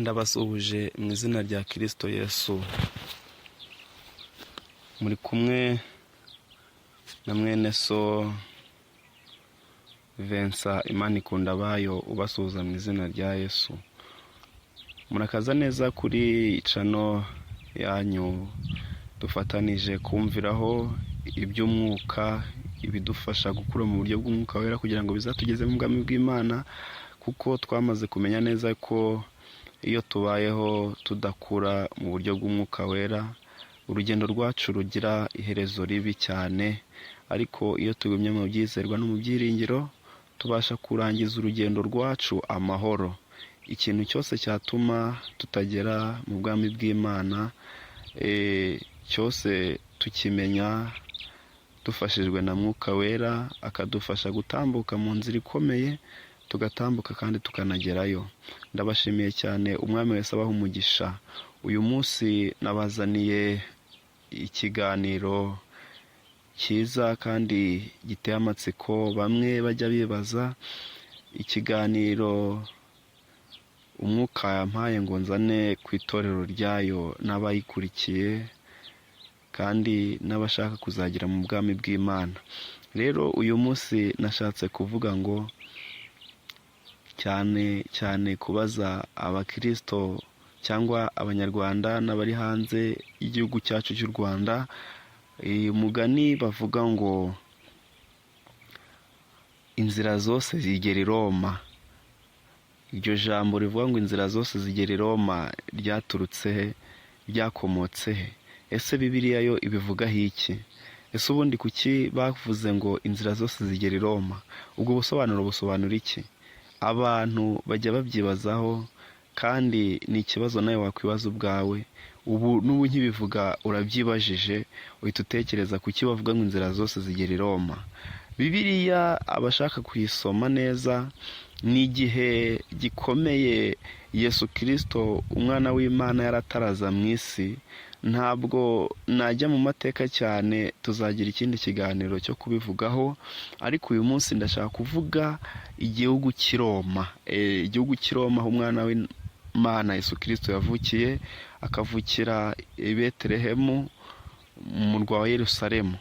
Ndabasuhuje mu izina rya Kristo Yesu. Muri kumwe na mwene so Vincent Imanikundabayo ubasuhuza mu izina rya Yesu. Murakaza neza kuri channel yanyu dufatanije kumviraho iby'umwuka, ibidufasha gukura mu buryo bw'umwuka wera kugira ngo bizatugeze mu bwami bw'Imana, kuko twamaze kumenya neza ko iyo tubayeho tudakura mu buryo bw'umwuka wera, urugendo rwacu rugira iherezo ribi cyane, ariko iyo tugumye mu byizerwa no mu byiringiro tubasha kurangiza urugendo rwacu amahoro. Ikintu cyose cyatuma tutagera mu bwami bw'Imana cyose tukimenya dufashijwe na mwuka wera, akadufasha gutambuka mu nzira ikomeye, tugatambuka kandi tukanagerayo. Ndabashimiye cyane, umwami wese abaha umugisha. Uyu munsi nabazaniye ikiganiro cyiza kandi giteye amatsiko. Bamwe bajya bibaza ikiganiro umwuka yampaye ngo nzane ku itorero ryayo n'abayikurikiye kandi n'abashaka kuzagira mu bwami bw'Imana. Rero uyu munsi nashatse kuvuga ngo cyane kubaza abakristo cyangwa abanyarwanda n'abari hanze y'igihugu cyacu cy'u Rwanda, umugani bavuga ngo inzira zose zigera i Roma. Iryo jambo rivuga ngo inzira zose zigera i Roma ryaturutse he? Ryakomotse he? Ese Bibiliya yo ibivugaho iki? Ese ubundi kuki bavuze ngo inzira zose zigera i Roma? Ubwo busobanuro busobanura iki? Abantu bajya babyibazaho, kandi ni ikibazo nawe wakwibaza ubwawe. Ubu n'ubu nkibivuga urabyibajije, uhita utekereza kuki bavuga ngo inzira zose zigera i Roma. Bibiliya abashaka kuyisoma neza, ni igihe gikomeye Yesu Kristo umwana w'Imana yarataraza mu isi. Ntabwo najya mu mateka cyane, tuzagira ikindi kiganiro cyo kubivugaho, ariko uyu munsi ndashaka kuvuga igihugu cy'i Roma. Igihugu cy'i Roma aho umwana w'Imana Yesu Kristo yavukiye, akavukira i Betelehemu mu murwa wa Yerusalemu.